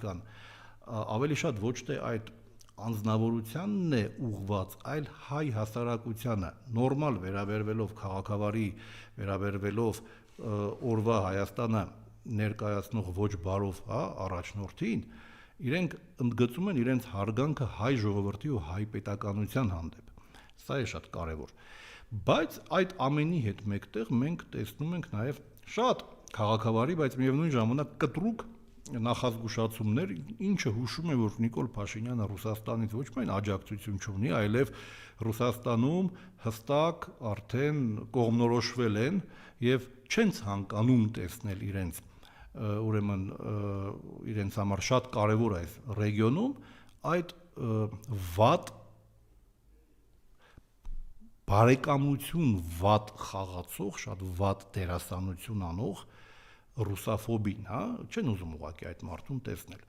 կան, ավելի շատ ոչ թե այդ անձնավորությանն է ուղված, այլ հայ հասարակությանը նորմալ վերաբերվելով քաղաքավարի, վերաբերվելով օրվա Հայաստանը ներկայացնող ոչ բարով, առաջնորդին, իրենք ընդգծում են իրենց հարգանքը հայ ժողովրդի ու հայ պետականության հանդեպ։ Սա է շատ կարևոր։ Բայց այդ ամենի հետ մեկտեղ մենք տեսնում ենք նաև շատ քաղաքավարի, բայց միևնույն ժամանակ կտրուկ նախազգուշացումներ, ինչը հուշում է, որ Նիկոլ Փաշինյանը Ռուսաստանից ոչ միայն աջակցություն չունի, այլև Ռուսաստանում հստակ արդեն կողմնորոշվել են եւ չեն ցանկանում տեսնել իրենց, ուրեմն իրենց համար շատ կարեւոր է այս ռեգիոնում այդ վատ բարեկամություն վատ խաղացող, շատ վատ դերասանություն անող ռուսաֆոբին, չեն ուզում ուղղակի այդ մարդուն տեսնել։